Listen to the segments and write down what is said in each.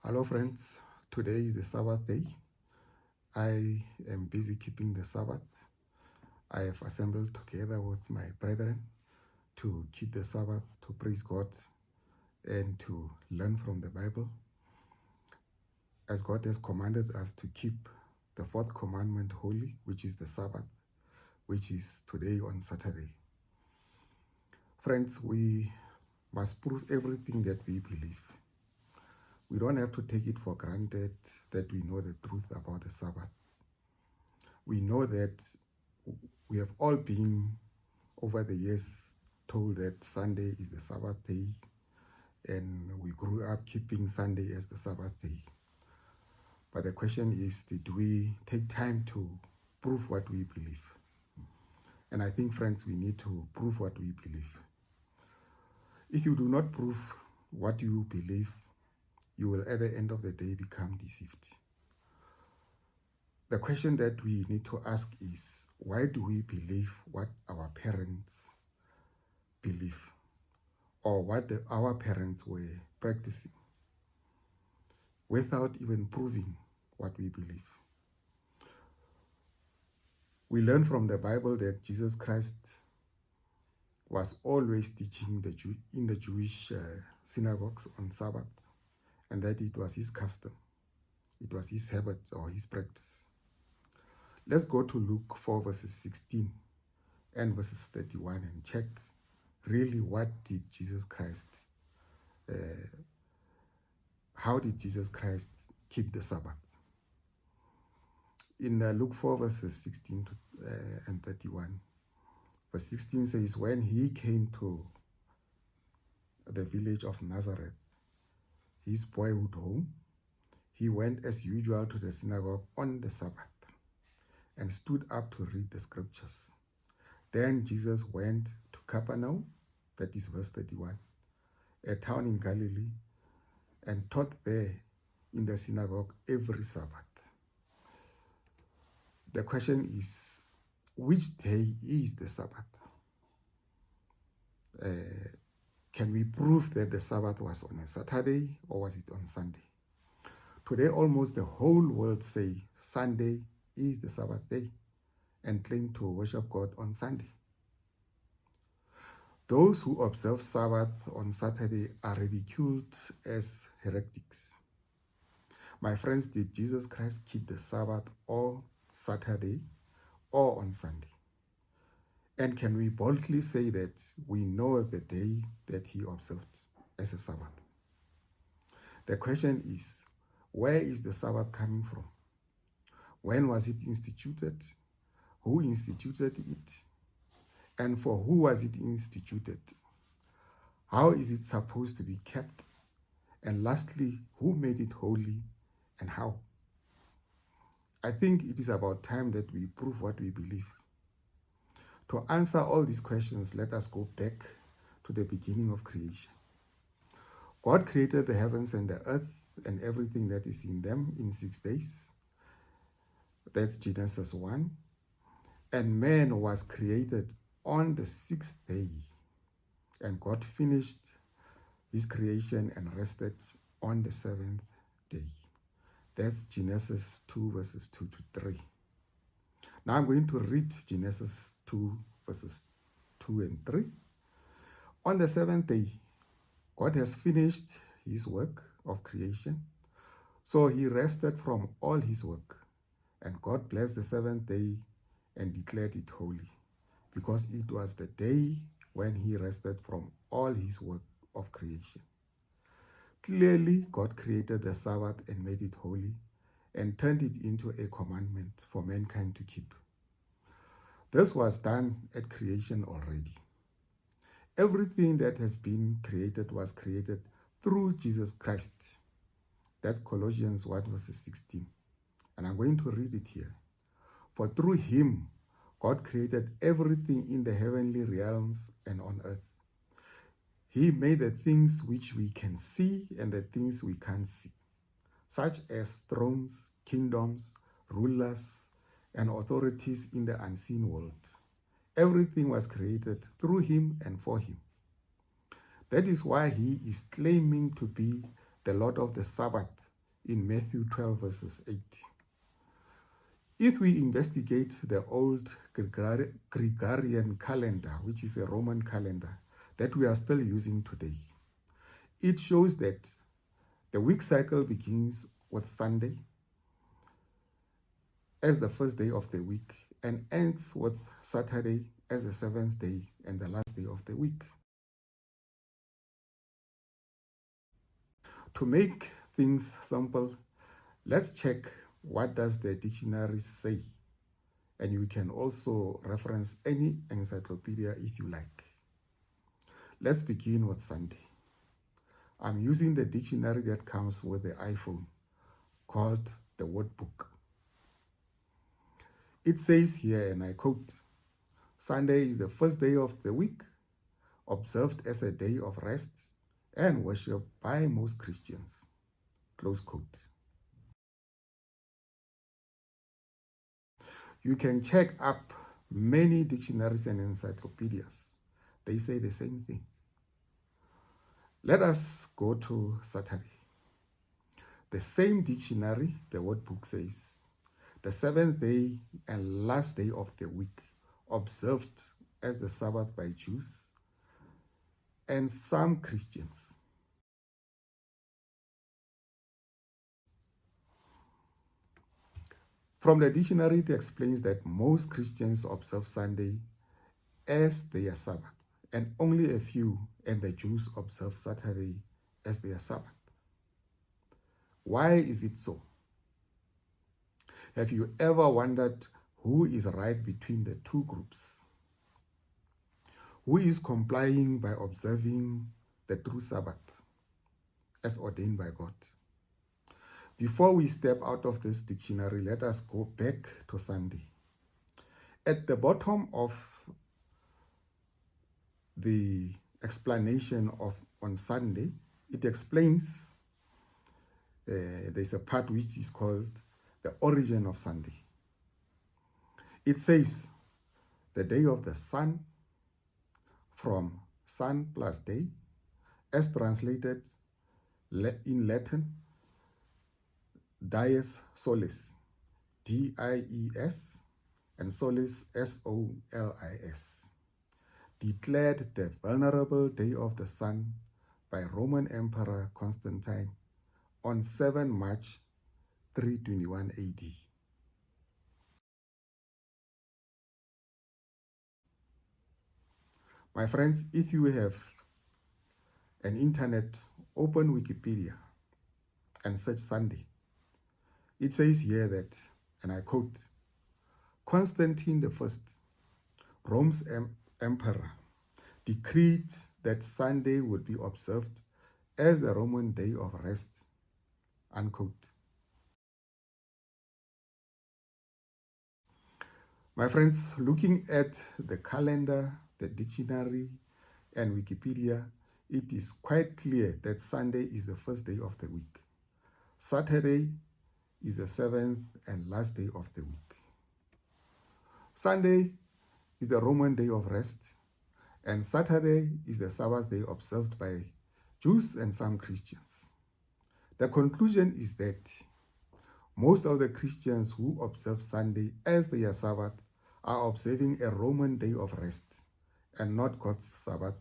Hello friends, today is the Sabbath day. I am busy keeping the Sabbath. I have assembled together with my brethren to keep the Sabbath, to praise God and to learn from the Bible. As God has commanded us to keep the fourth commandment holy, which is the Sabbath, which is today on Saturday. Friends, we must prove everything that we believe. We don't have to take it for granted that we know the truth about the Sabbath. We know that we have all been over the years told that Sunday is the Sabbath day, and we grew up keeping Sunday as the Sabbath day. But the question is, did we take time to prove what we believe? And I think, friends, we need to prove what we believe. If you do not prove what you believe, you will at the end of the day become deceived. The question that we need to ask is, why do we believe what our parents believe, or what our parents were practicing, without even proving what we believe? We learn from the Bible that Jesus Christ was always teaching in the Jewish synagogues on Sabbath, and that it was his custom, it was his habit or his practice. Let's go to Luke 4 verses 16 and verses 31 and check really what did Jesus Christ, how did Jesus Christ keep the Sabbath? In Luke 4 verses 16 and 31, verse 16 says, when he came to the village of Nazareth, his boyhood home, he went as usual to the synagogue on the Sabbath and stood up to read the scriptures. Then Jesus went to Capernaum, that is verse 31, a town in Galilee, and taught there in the synagogue every Sabbath. The question is, which day is the Sabbath? Can we prove that the Sabbath was on a Saturday or was it on Sunday? Today, almost the whole world say Sunday is the Sabbath day and claim to worship God on Sunday. Those who observe Sabbath on Saturday are ridiculed as heretics. My friends, did Jesus Christ keep the Sabbath on Saturday or on Sunday? And can we boldly say that we know the day that he observed as a Sabbath? The question is, where is the Sabbath coming from? When was it instituted? Who instituted it? And for who was it instituted? How is it supposed to be kept? And lastly, who made it holy and how? I think it is about time that we prove what we believe. To answer all these questions, let us go back to the beginning of creation. God created the heavens and the earth and everything that is in them in 6 days. That's Genesis 1. And man was created on the sixth day. And God finished his creation and rested on the seventh day. That's Genesis 2 verses 2 to 3. Now I'm going to read Genesis 2 verses 2 and 3. On the seventh day, God has finished his work of creation. So he rested from all his work. And God blessed the seventh day and declared it holy, because it was the day when he rested from all his work of creation. Clearly, God created the Sabbath and made it holy and turned it into a commandment for mankind to keep. This was done at creation already. Everything that has been created was created through Jesus Christ. That's Colossians 1 verses 16. And I'm going to read it here. For through him, God created everything in the heavenly realms and on earth. He made the things which we can see and the things we can't see, such as thrones, kingdoms, rulers, and authorities in the unseen world. Everything was created through him and for him. That is why he is claiming to be the Lord of the Sabbath in Matthew 12, verses 8. If we investigate the old Gregorian calendar, which is a Roman calendar that we are still using today, it shows that the week cycle begins with Sunday as the first day of the week and ends with Saturday as the seventh day and the last day of the week. To make things simple, let's check what does the dictionary say, and you can also reference any encyclopedia if you like. Let's begin with Sunday. I'm using the dictionary that comes with the iPhone called the Word Book. It says here, and I quote, Sunday is the first day of the week, observed as a day of rest and worship by most Christians. Close quote. You can check up many dictionaries and encyclopedias. They say the same thing. Let us go to Saturday. The same dictionary, the Word Book, says, the seventh day and last day of the week, observed as the Sabbath by Jews and some Christians. From the dictionary, it explains that most Christians observe Sunday as their Sabbath, and only a few, and the Jews, observe Saturday as their Sabbath. Why is it so? Have you ever wondered who is right between the two groups? Who is complying by observing the true Sabbath as ordained by God? Before we step out of this dictionary, let us go back to Sunday. At the bottom of the explanation of on Sunday, it explains, there's a part which is called the origin of Sunday. It says, the day of the sun, from sun plus day, as translated in Latin, dies solis, D-I-E-S, and solis, S-O-L-I-S, declared the venerable day of the sun by Roman Emperor Constantine on 7 March 321 AD. My friends, if you have an internet, open Wikipedia and search Sunday. It says here that, and I quote, Constantine I, Rome's emperor, decreed that Sunday would be observed as a Roman day of rest, unquote. My friends, looking at the calendar, the dictionary, and Wikipedia, it is quite clear that Sunday is the first day of the week. Saturday is the seventh and last day of the week. Sunday is the Roman day of rest, and Saturday is the Sabbath day observed by Jews and some Christians. The conclusion is that most of the Christians who observe Sunday as their Sabbath are observing a Roman day of rest and not God's Sabbath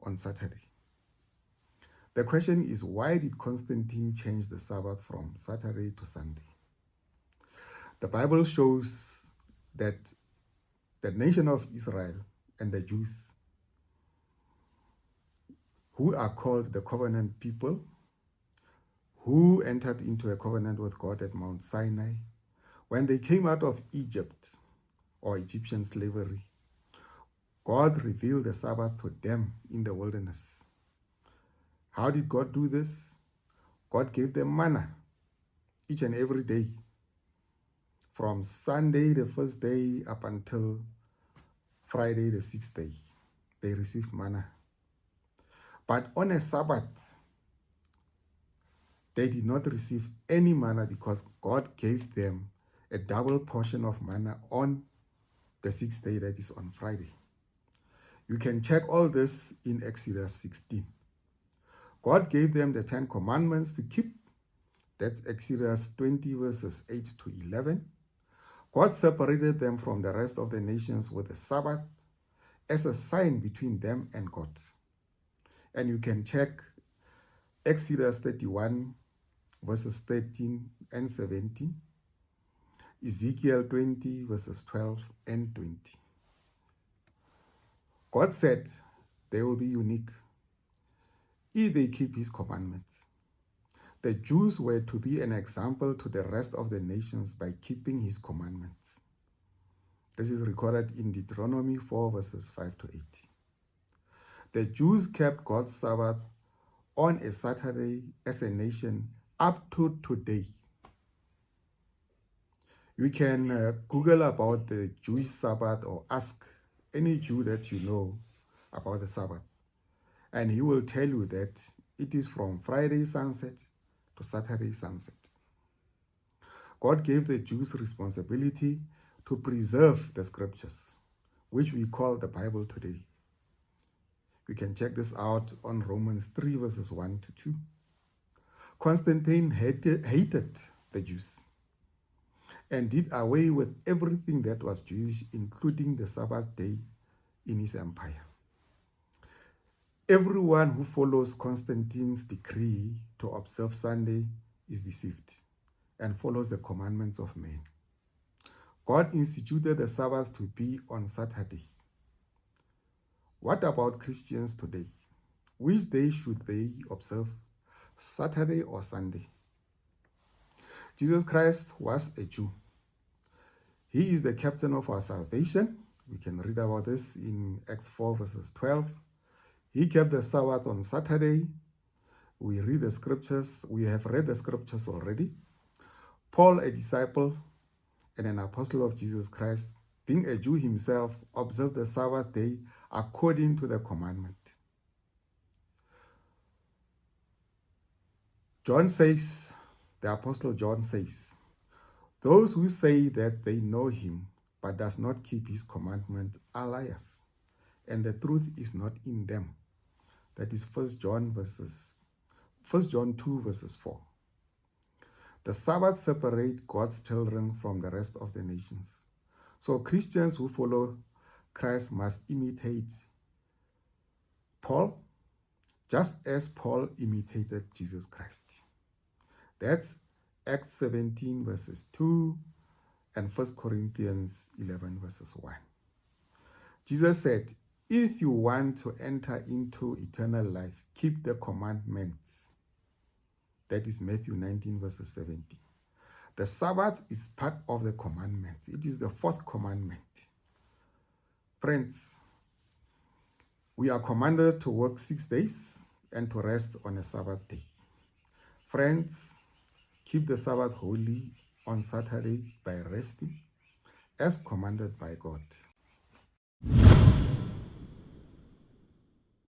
on Saturday. The question is, why did Constantine change the Sabbath from Saturday to Sunday? The Bible shows that the nation of Israel and the Jews, who are called the covenant people, who entered into a covenant with God at Mount Sinai, when they came out of Egypt or Egyptian slavery, God revealed the Sabbath to them in the wilderness. How did God do this? God gave them manna each and every day. From Sunday, the first day, up until Friday, the sixth day, they received manna. But on a Sabbath, they did not receive any manna because God gave them a double portion of manna on the sixth day, that is on Friday. You can check all this in Exodus 16. God gave them the 10 commandments to keep, That's Exodus 20 verses 8 to 11. God separated them from the rest of the nations with the Sabbath as a sign between them and God. And you can check Exodus 31 verses 13 and 17, Ezekiel 20 verses 12 and 20. God said they will be unique if they keep his commandments. The Jews were to be an example to the rest of the nations by keeping his commandments. This is recorded in Deuteronomy 4 verses 5 to 8. The Jews kept God's Sabbath on a Saturday as a nation up to today. You can Google about the Jewish Sabbath or ask any Jew that you know about the Sabbath, and he will tell you that it is from Friday sunset to Saturday sunset. God gave the Jews responsibility to preserve the scriptures, which we call the Bible today. We can check this out on Romans 3 verses 1 to 2. Constantine hated the Jews and did away with everything that was Jewish, including the Sabbath day in his empire. Everyone who follows Constantine's decree to observe Sunday is deceived and follows the commandments of men. God instituted the Sabbath to be on Saturday. What about Christians today? Which day should they observe, Saturday or Sunday? Jesus Christ was a Jew. He is the captain of our salvation. We can read about this in Acts 4 verses 12. He kept the Sabbath on Saturday. We read the scriptures. We have read the scriptures already. Paul, a disciple and an apostle of Jesus Christ, being a Jew himself, observed the Sabbath day according to the commandment. John says, the apostle John says, those who say that they know him but does not keep his commandment are liars, and the truth is not in them. That is 1 John 2 verses 4. The Sabbath separates God's children from the rest of the nations. So Christians who follow Christ must imitate Paul, just as Paul imitated Jesus Christ. That's Acts 17 verses 2 and 1 Corinthians 11 verses 1. Jesus said, if you want to enter into eternal life, keep the commandments. That is Matthew 19 verses 70. The Sabbath is part of the commandments. It is the fourth commandment. Friends, we are commanded to work 6 days and to rest on a Sabbath day. Friends, keep the Sabbath holy on Saturday by resting, as commanded by God.